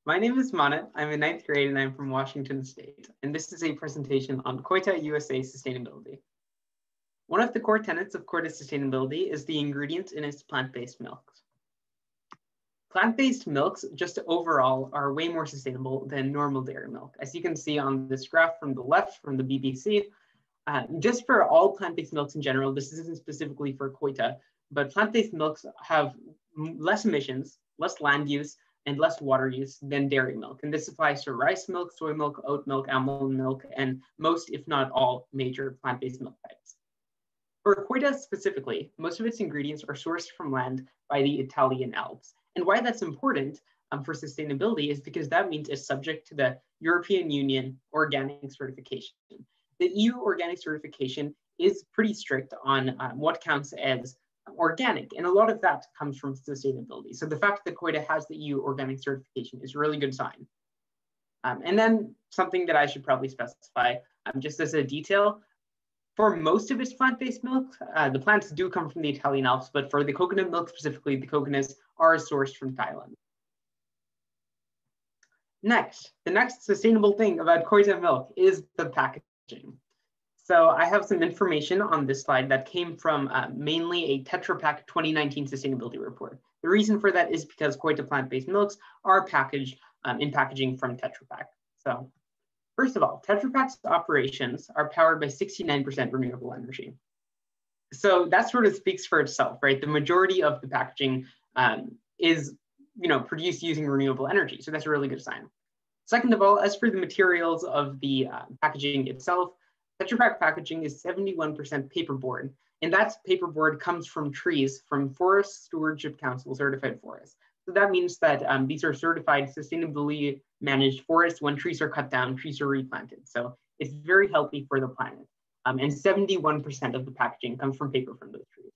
My name is Maanit. I'm in ninth grade and I'm from Washington State. And this is a presentation on Koita USA sustainability. One of the core tenets of Koita sustainability is the ingredients in its plant-based milks. Plant-based milks, just overall, are way more sustainable than normal dairy milk. As you can see on this graph from the left from the BBC, just for all plant-based milks in general, this isn't specifically for Koita, but plant-based milks have less emissions, less land use, and less water use than dairy milk. And this applies to rice milk, soy milk, oat milk, almond milk, and most, if not all, major plant-based milk types. For Koita specifically, most of its ingredients are sourced from land by the Italian Alps. And why that's important for sustainability is because that means it's subject to the European Union organic certification. The EU organic certification is pretty strict on what counts as organic, and a lot of that comes from sustainability. So the fact that Koita has the EU organic certification is a really good sign. And then something that I should probably specify, just as a detail, for most of its plant-based milk, the plants do come from the Italian Alps, but for the coconut milk specifically, the coconuts are sourced from Thailand. Next, the next sustainable thing about Koita milk is the packaging. So I have some information on this slide that came from mainly a Tetra Pak 2019 sustainability report. The reason for that is because Koita plant-based milks are packaged in packaging from Tetra Pak. So first of all, Tetra Pak's operations are powered by 69% renewable energy. So that sort of speaks for itself, right? The majority of the packaging is produced using renewable energy. So that's a really good sign. Second of all, as for the materials of the packaging itself, Tetra Pak packaging is 71% paperboard, and that paperboard comes from trees from Forest Stewardship Council certified forests. So that means that these are certified sustainably managed forests. When trees are cut down, trees are replanted. So it's very healthy for the planet. And 71% of the packaging comes from paper from those trees.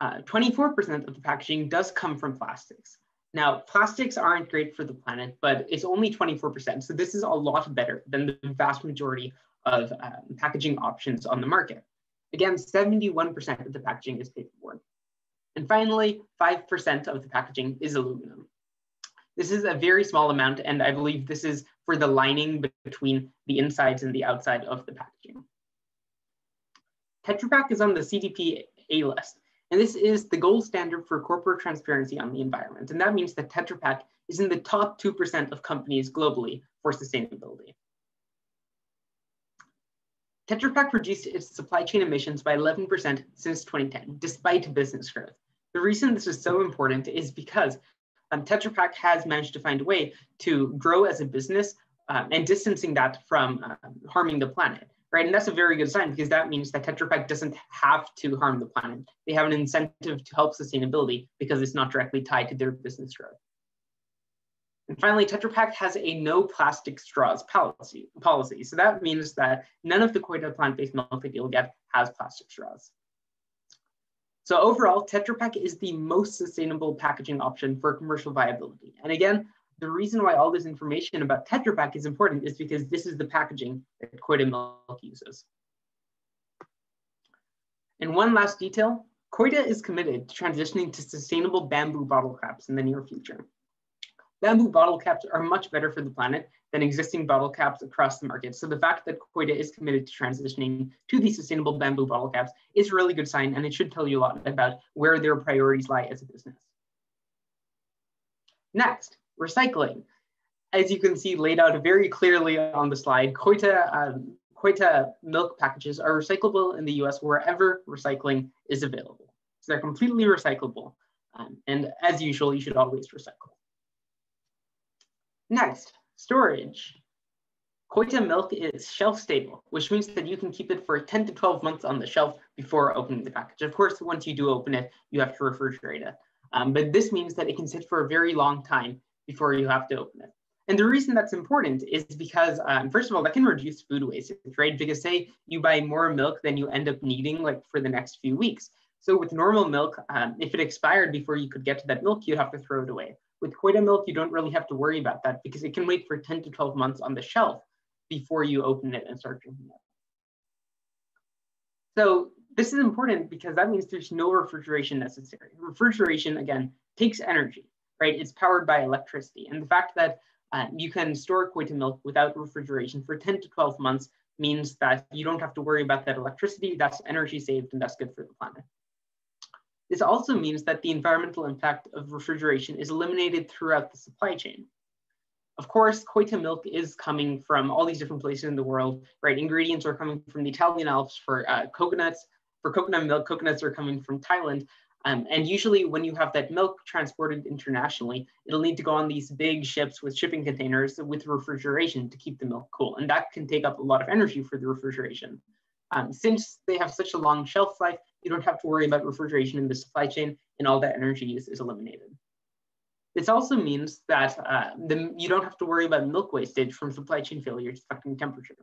24% of the packaging does come from plastics. Now, plastics aren't great for the planet, but it's only 24%. So this is a lot better than the vast majority of packaging options on the market. Again, 71% of the packaging is paperboard. And finally, 5% of the packaging is aluminum. This is a very small amount, and I believe this is for the lining between the insides and the outside of the packaging. Tetra Pak is on the CDP A list. And this is the gold standard for corporate transparency on the environment. And that means that Tetra Pak is in the top 2% of companies globally for sustainability. Tetra Pak reduced its supply chain emissions by 11% since 2010, despite business growth. The reason this is so important is because Tetra Pak has managed to find a way to grow as a business and distancing that from harming the planet. Right, and that's a very good sign because that means that Tetra Pak doesn't have to harm the planet. They have an incentive to help sustainability because it's not directly tied to their business growth. And finally, Tetra Pak has a no plastic straws policy. So that means that none of the Koita plant-based milk that you'll get has plastic straws. So overall, Tetra Pak is the most sustainable packaging option for commercial viability. And again, the reason why all this information about Tetra Pak is important is because this is the packaging that Koita milk uses. And one last detail, Koita is committed to transitioning to sustainable bamboo bottle caps in the near future. Bamboo bottle caps are much better for the planet than existing bottle caps across the market. So the fact that Koita is committed to transitioning to these sustainable bamboo bottle caps is a really good sign, and it should tell you a lot about where their priorities lie as a business. Next, recycling. As you can see laid out very clearly on the slide, Koita milk packages are recyclable in the US wherever recycling is available. So they're completely recyclable. And as usual, you should always recycle. Next, storage. Koita milk is shelf stable, which means that you can keep it for 10 to 12 months on the shelf before opening the package. Of course, once you do open it, you have to refrigerate it. But this means that it can sit for a very long time before you have to open it. And the reason that's important is because, first of all, that can reduce food wastage, right? Because say you buy more milk than you end up needing like for the next few weeks. So with normal milk, if it expired before you could get to that milk, you'd have to throw it away. With Koita milk, you don't really have to worry about that because it can wait for 10 to 12 months on the shelf before you open it and start drinking it. So this is important because that means there's no refrigeration necessary. Refrigeration, again, takes energy. right? It's powered by electricity. And the fact that you can store Koita milk without refrigeration for 10 to 12 months means that you don't have to worry about that electricity. That's energy saved, and that's good for the planet. This also means that the environmental impact of refrigeration is eliminated throughout the supply chain. Of course, Koita milk is coming from all these different places in the world, right? Ingredients are coming from the Italian Alps for coconuts. For coconut milk, coconuts are coming from Thailand. And usually when you have that milk transported internationally, it'll need to go on these big ships with shipping containers with refrigeration to keep the milk cool. And that can take up a lot of energy for the refrigeration. Since they have such a long shelf life, you don't have to worry about refrigeration in the supply chain, and all that energy use is eliminated. This also means that you don't have to worry about milk wastage from supply chain failures affecting temperature.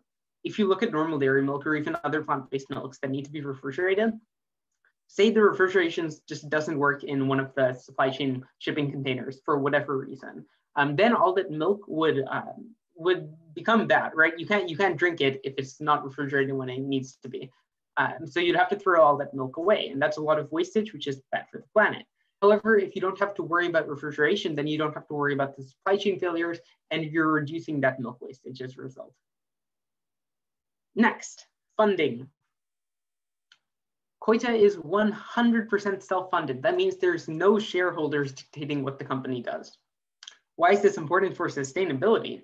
If you look at normal dairy milk or even other plant-based milks that need to be refrigerated, say the refrigeration just doesn't work in one of the supply chain shipping containers for whatever reason, then all that milk would become bad, right? You can't drink it if it's not refrigerated when it needs to be. So you'd have to throw all that milk away, and that's a lot of wastage, which is bad for the planet. However, if you don't have to worry about refrigeration, then you don't have to worry about the supply chain failures, and you're reducing that milk wastage as a result. Next, funding. Koita is 100% self-funded. That means there's no shareholders dictating what the company does. Why is this important for sustainability?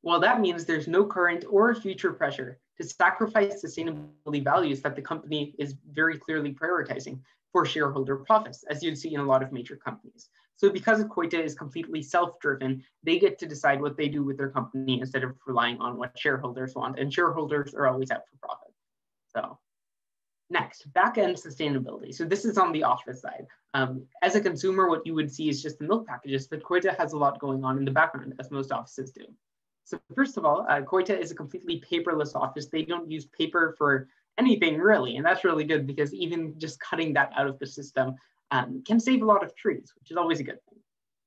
Well, that means there's no current or future pressure to sacrifice sustainability values that the company is very clearly prioritizing for shareholder profits, as you'd see in a lot of major companies. So because Koita is completely self-driven, they get to decide what they do with their company instead of relying on what shareholders want, and shareholders are always out for profit. So next, back-end sustainability. So this is on the office side. As a consumer, what you would see is just the milk packages, but Koita has a lot going on in the background, as most offices do. So first of all, Koita is a completely paperless office. They don't use paper for anything really, and that's really good because even just cutting that out of the system can save a lot of trees, which is always a good thing.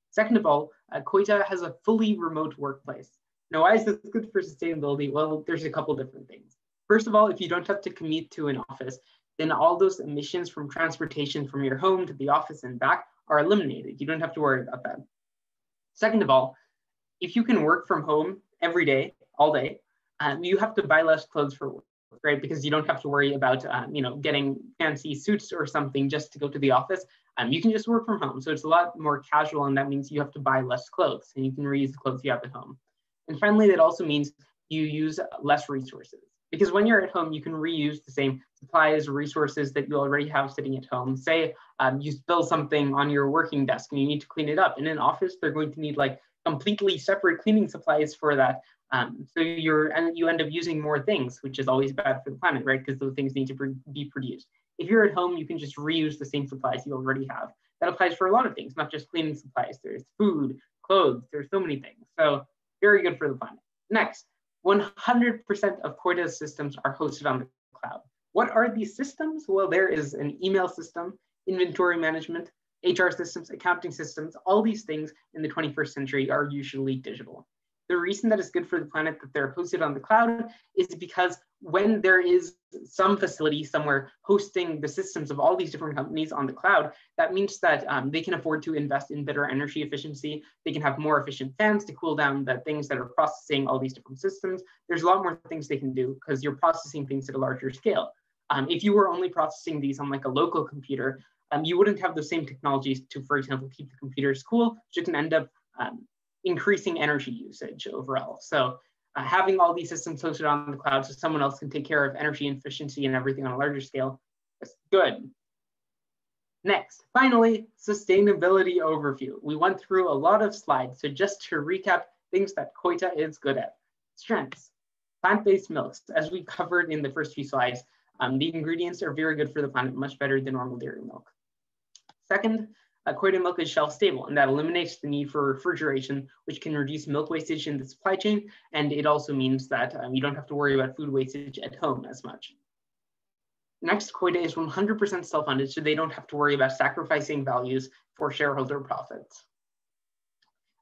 Second of all, Koita has a fully remote workplace. Now, why is this good for sustainability? Well, there's a couple different things. First of all, if you don't have to commute to an office, then all those emissions from transportation from your home to the office and back are eliminated. You don't have to worry about that. Second of all, if you can work from home every day, all day, you have to buy less clothes for work, right? Because you don't have to worry about, getting fancy suits or something just to go to the office. You can just work from home. So it's a lot more casual, and that means you have to buy less clothes and you can reuse the clothes you have at home. And finally, that also means you use less resources. Because when you're at home, you can reuse the same supplies or resources that you already have sitting at home. Say you spill something on your working desk and you need to clean it up. In an office, they're going to need like completely separate cleaning supplies for that. So you end up using more things, which is always bad for the planet, right? Because those things need to be produced. If you're at home, you can just reuse the same supplies you already have. That applies for a lot of things, not just cleaning supplies. There's food, clothes, there's so many things. So very good for the planet. Next, 100% of Koita's systems are hosted on the cloud. What are these systems? Well, there is an email system, inventory management, HR systems, accounting systems. All these things in the 21st century are usually digital. The reason that it's good for the planet that they're hosted on the cloud is because when there is some facility somewhere hosting the systems of all these different companies on the cloud, that means that they can afford to invest in better energy efficiency. They can have more efficient fans to cool down the things that are processing all these different systems. There's a lot more things they can do because you're processing things at a larger scale. If you were only processing these on like a local computer, you wouldn't have the same technologies to, for example, keep the computers cool, which you can end up increasing energy usage overall. So having all these systems hosted on the cloud so someone else can take care of energy efficiency and everything on a larger scale is good. Next, finally, sustainability overview. We went through a lot of slides. So just to recap things that Koita is good at. Strengths, plant-based milks. As we covered in the first few slides, the ingredients are very good for the planet, much better than normal dairy milk. Second, Koita milk is shelf stable, and that eliminates the need for refrigeration, which can reduce milk wastage in the supply chain. And it also means that you don't have to worry about food wastage at home as much. Next, Koita is 100% self-funded, so they don't have to worry about sacrificing values for shareholder profits.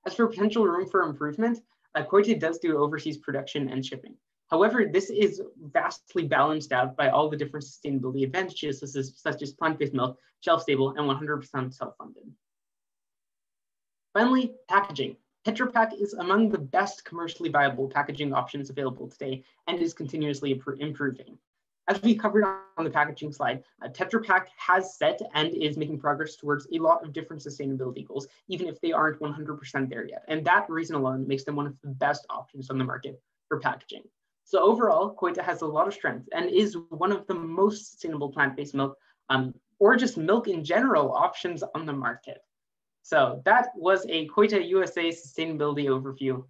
As for potential room for improvement, Koita does do overseas production and shipping. However, this is vastly balanced out by all the different sustainability advantages, such as plant-based milk, shelf-stable, and 100% self-funded. Finally, packaging. Tetra Pak is among the best commercially viable packaging options available today and is continuously improving. As we covered on the packaging slide, Tetra Pak has set and is making progress towards a lot of different sustainability goals, even if they aren't 100% there yet. And that reason alone makes them one of the best options on the market for packaging. So overall, Koita has a lot of strength and is one of the most sustainable plant-based milk, or just milk in general, options on the market. So that was a Koita USA sustainability overview.